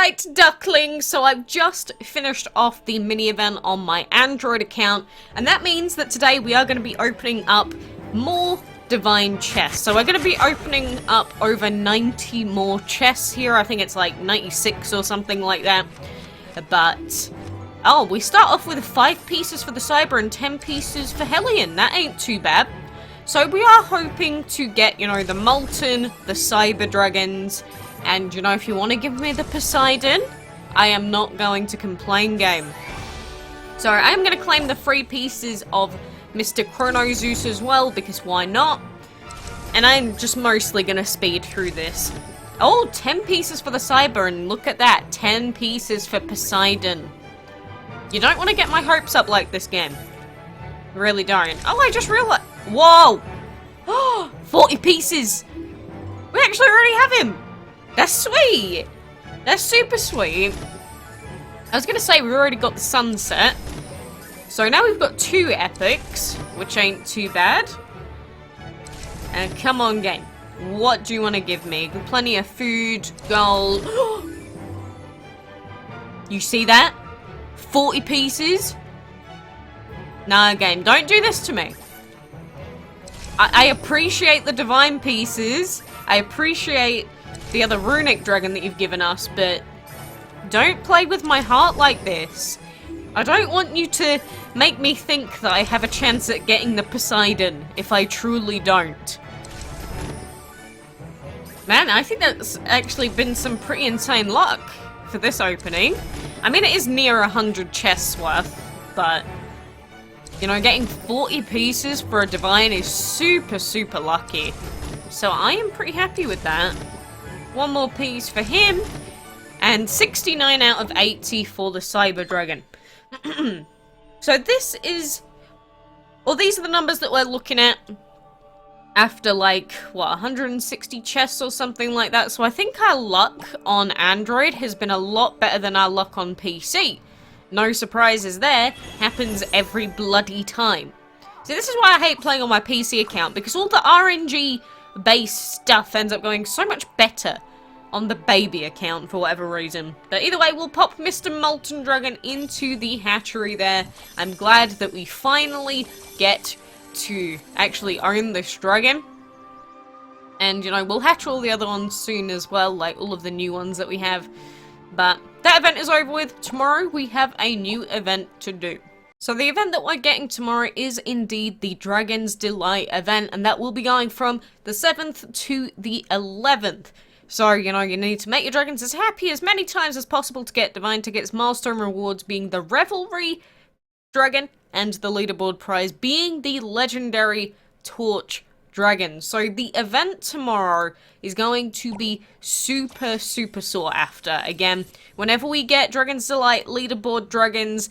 Alright, ducklings, so I've just finished off the mini event on my Android account, and that means that today we are going to be opening up more divine chests. So we're going to be opening up over 90 more chests here. I think it's like 96 or something like that. But, oh, we start off with 5 pieces for the Cyber and 10 pieces for Hellion. That ain't too bad. So we are hoping to get, you know, the Molten, the Cyber Dragons, and, you know, if you want to give me the Poseidon, I am not going to complain, game. So I am going to claim the 3 pieces of Mr. Chrono Zeus as well, because why not? And I'm just mostly going to speed through this. Oh, 10 pieces for the Cyber, and look at that, 10 pieces for Poseidon. You don't want to get my hopes up like this game. You really don't. Oh, I just realized. Whoa! 40 pieces! We actually already have him! That's sweet! That's super sweet. I was gonna say we already got the sunset. So now we've got 2 epics, which ain't too bad. And come on, game. What do you want to give me? Plenty of food, gold. You see that? 40 pieces? Nah, game, don't do this to me. I appreciate the divine pieces. I appreciate the other runic dragon that you've given us, but don't play with my heart like this. I don't want you to make me think that I have a chance at getting the Poseidon if I truly don't. Man, I think that's actually been some pretty insane luck for this opening. I mean, it is near 100 chests worth, but, you know, getting 40 pieces for a divine is super, super lucky. So I am pretty happy with that. 1 more piece for him, and 69 out of 80 for the Cyber Dragon. So this is, well, these are the numbers that we're looking at after, like, what, 160 chests or something like that. So I think our luck on Android has been a lot better than our luck on PC. No surprises there, happens every bloody time. So this is why I hate playing on my PC account, because all the RNG based stuff ends up going so much better on the baby account for whatever reason. But either way, we'll pop Mr. Molten Dragon into the hatchery there. I'm glad that we finally get to actually own this dragon. And, you know, we'll hatch all the other ones soon as well, like all of the new ones that we have. But that event is over with. Tomorrow we have a new event to do. So the event that we're getting tomorrow is indeed the Dragon's Delight event, and that will be going from the 7th to the 11th. So, you know, you need to make your dragons as happy as many times as possible to get divine tickets, milestone rewards being the Revelry Dragon, and the leaderboard prize being the legendary Torch Dragon. So the event tomorrow is going to be super, super sought after. Again, whenever we get Dragon's Delight leaderboard dragons,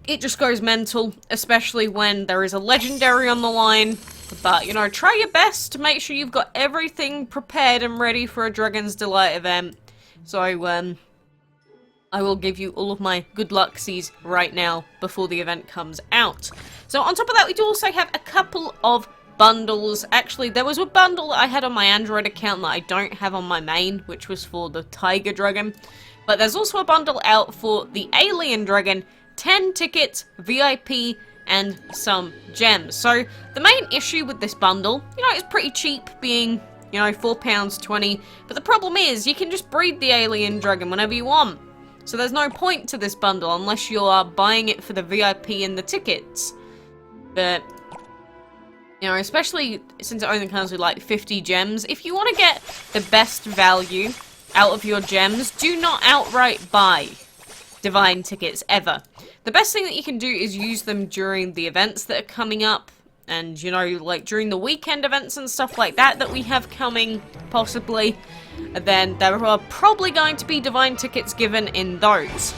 it just goes mental, especially when there is a legendary on the line. But, you know, try your best to make sure you've got everything prepared and ready for a Dragon's Delight event. So, I will give you all of my good lucksies right now before the event comes out. So, on top of that, we do also have a couple of bundles. Actually, there was a bundle that I had on my Android account that I don't have on my main, which was for the Tiger Dragon. But there's also a bundle out for the Alien Dragon, 10 tickets, VIP, and some gems. So, the main issue with this bundle, you know, it's pretty cheap, being, you know, £4.20. But the problem is, you can just breed the Alien Dragon whenever you want. So there's no point to this bundle unless you are buying it for the VIP and the tickets. But, you know, especially since it only comes with like 50 gems, if you want to get the best value out of your gems, do not outright buy divine tickets ever. The best thing that you can do is use them during the events that are coming up, and, you know, like during the weekend events and stuff like that that we have coming, possibly. And then there are probably going to be divine tickets given in those.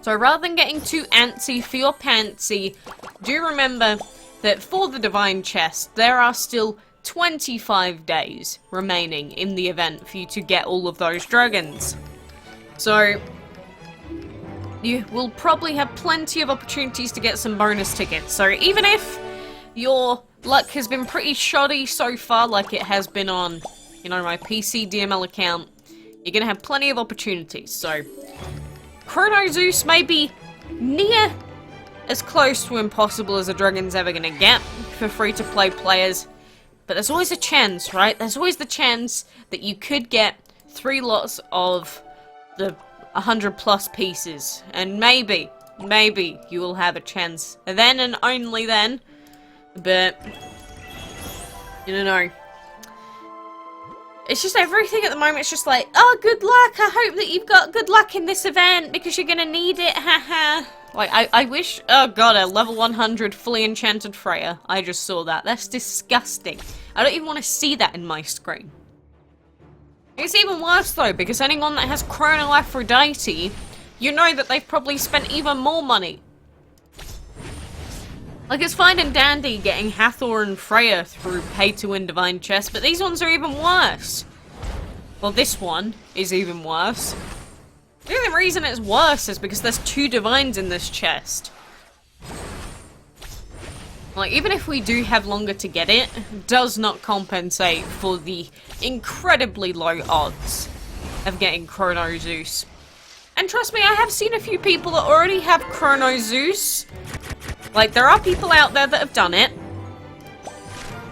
So rather than getting too antsy for your pantsy, do remember that for the divine chest, there are still 25 days remaining in the event for you to get all of those dragons. So you will probably have plenty of opportunities to get some bonus tickets. So even if your luck has been pretty shoddy so far, like it has been on, you know, my PC DML account, you're gonna have plenty of opportunities. So, Chrono Zeus may be near as close to impossible as a dragon's ever gonna get for free-to-play players. But there's always a chance, right? There's always the chance that you could get 3 lots of the 100+ pieces. And maybe you will have a chance then and only then. But, you don't know. It's just everything at the moment, it's just like, oh, good luck, I hope that you've got good luck in this event, because you're gonna need it, haha. Like, I wish, oh god, a level 100 fully enchanted Freya. I just saw that. That's disgusting. I don't even want to see that in my screen. It's even worse though, because anyone that has Chrono Aphrodite, you know that they've probably spent even more money. Like, it's fine and dandy getting Hathor and Freya through pay-to-win Divine Chests, but these ones are even worse. Well, this one is even worse. The only reason it's worse is because there's 2 Divines in this chest. Like, even if we do have longer to get it, it does not compensate for the incredibly low odds of getting Chrono Zeus. And trust me, I have seen a few people that already have Chrono Zeus. Like, there are people out there that have done it.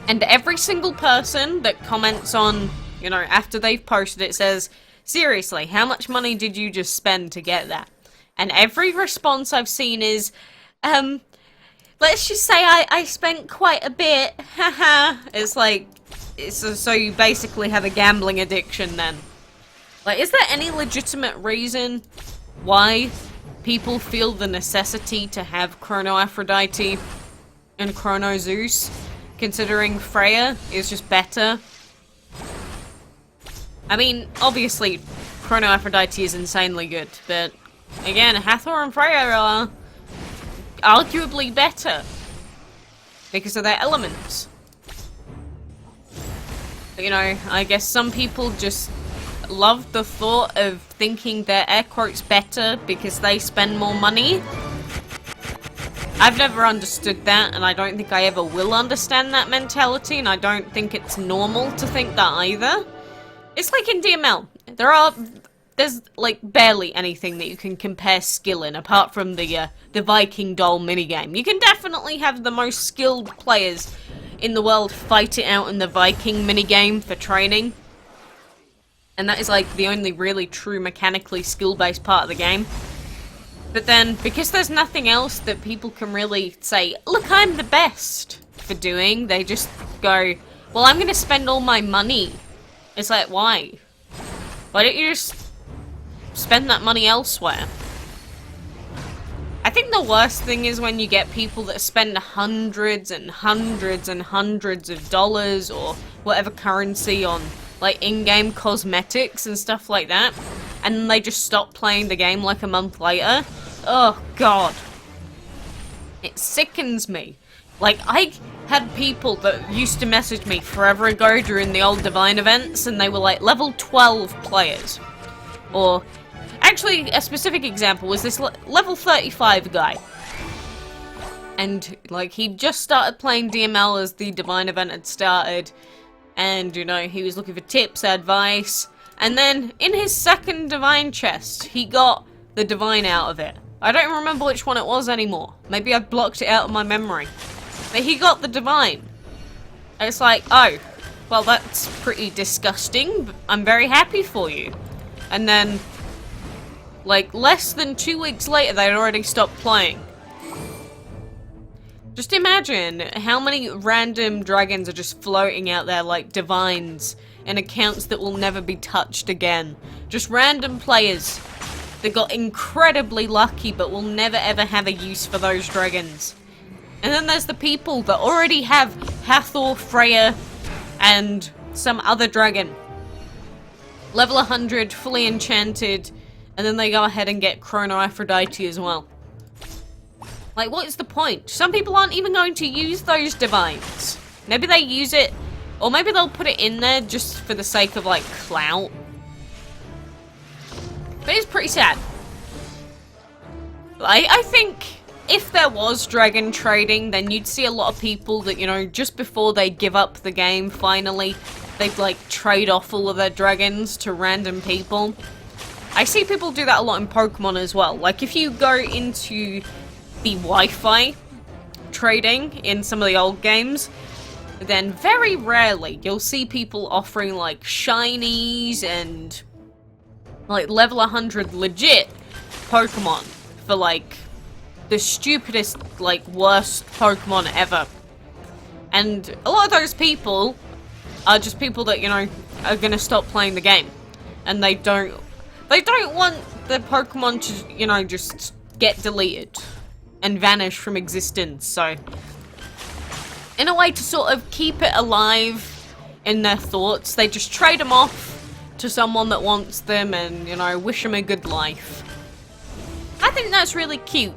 And every single person that comments on, you know, after they've posted it says, seriously, how much money did you just spend to get that? And every response I've seen is, let's just say I spent quite a bit, haha. It's like, so you basically have a gambling addiction then. Like, is there any legitimate reason why people feel the necessity to have Chrono Aphrodite and Chrono Zeus, considering Freya is just better? I mean, obviously, Chrono Aphrodite is insanely good, but again, Hathor and Freya are arguably better because of their elements. But, you know, I guess some people just love the thought of thinking they're air quotes better because they spend more money. I've never understood that, and I don't think I ever will understand that mentality, and I don't think it's normal to think that either. It's like in DML. There's like barely anything that you can compare skill in apart from the Viking doll minigame. You can definitely have the most skilled players in the world fight it out in the Viking minigame for training. And that is like the only really true mechanically skill-based part of the game. But then, because there's nothing else that people can really say, look, I'm the best for doing, they just go, well, I'm gonna spend all my money. It's like, why? Why don't you just spend that money elsewhere? I think the worst thing is when you get people that spend hundreds and hundreds and hundreds of dollars or whatever currency on like in-game cosmetics and stuff like that, and then they just stop playing the game like a month later. Oh god. It sickens me. Like, I had people that used to message me forever ago during the old Divine events, and they were like level 12 players. Or, actually, a specific example was this level 35 guy. And, like, he just started playing DML as the Divine event had started. And, you know, he was looking for tips, advice. And then, in his second Divine chest, he got the Divine out of it. I don't remember which one it was anymore. Maybe I blocked it out of my memory. But he got the Divine. And it's like, oh, well, that's pretty disgusting. But I'm very happy for you. And then, like, less than 2 weeks later, they'd already stopped playing. Just imagine how many random dragons are just floating out there like divines in accounts that will never be touched again. Just random players that got incredibly lucky but will never ever have a use for those dragons. And then there's the people that already have Hathor, Freya, and some other dragon. Level 100, fully enchanted, and then they go ahead and get Chrono Aphrodite as well. Like, what is the point? Some people aren't even going to use those divines. Maybe they use it, or maybe they'll put it in there just for the sake of, like, clout. But it's pretty sad. I think if there was dragon trading, then you'd see a lot of people that, you know, just before they give up the game, finally, they'd like trade off all of their dragons to random people. I see people do that a lot in Pokemon as well. Like if you go into the Wi-Fi trading in some of the old games, then very rarely you'll see people offering like shinies and like level 100 legit Pokemon for like the stupidest, like worst Pokemon ever. And a lot of those people are just people that, you know, are gonna stop playing the game. And they don't want the Pokemon to, you know, just get deleted and vanish from existence. So, in a way to sort of keep it alive in their thoughts, they just trade them off to someone that wants them and, you know, wish them a good life. I think that's really cute.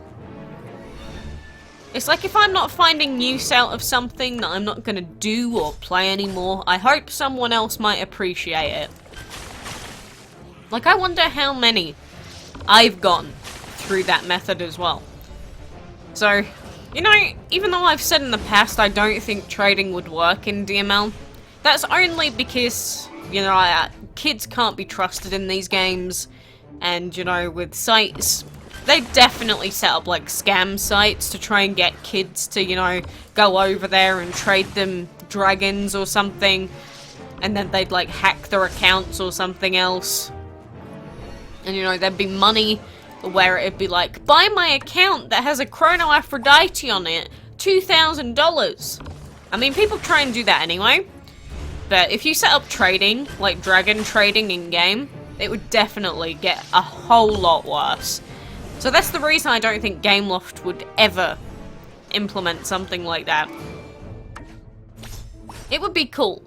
It's like if I'm not finding use out of something that I'm not gonna do or play anymore, I hope someone else might appreciate it. Like, I wonder how many I've gone through that method as well. So, you know, even though I've said in the past I don't think trading would work in DML, that's only because, you know, kids can't be trusted in these games, and, you know, with sites, they definitely set up, like, scam sites to try and get kids to, you know, go over there and trade them dragons or something, and then they'd, like, hack their accounts or something else. And, you know, there'd be money where it'd be like, buy my account that has a Chrono Aphrodite on it, $2,000. I mean, people try and do that anyway. But if you set up trading, like dragon trading in-game, it would definitely get a whole lot worse. So that's the reason I don't think Gameloft would ever implement something like that. It would be cool.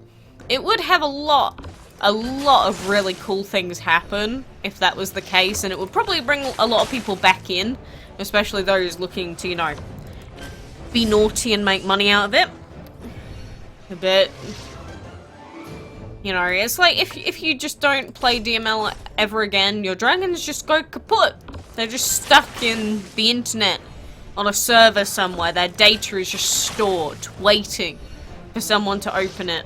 It would have a lot of really cool things happen if that was the case, and it would probably bring a lot of people back in, especially those looking to, you know, be naughty and make money out of it. But, you know, it's like if you just don't play DML ever again, your dragons just go kaput. They're just stuck in the internet on a server somewhere. Their data is just stored, waiting for someone to open it.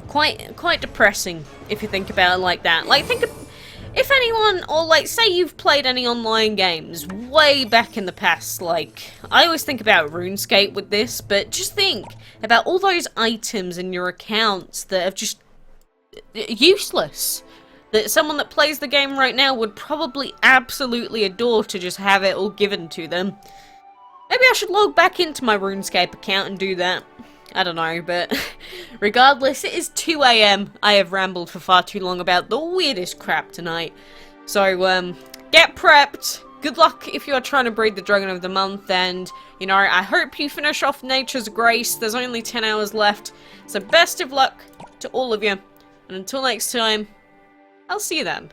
Quite depressing if you think about it like that. Like, think of, if anyone, or like, say you've played any online games way back in the past, like, I always think about RuneScape with this, but just think about all those items in your accounts that are just useless. That someone that plays the game right now would probably absolutely adore to just have it all given to them. Maybe I should log back into my RuneScape account and do that. I don't know, but regardless, it is 2 AM. I have rambled for far too long about the weirdest crap tonight. So, get prepped. Good luck if you are trying to breed the Dragon of the Month, and, you know, I hope you finish off Nature's Grace. There's only 10 hours left, so best of luck to all of you. And until next time, I'll see you then.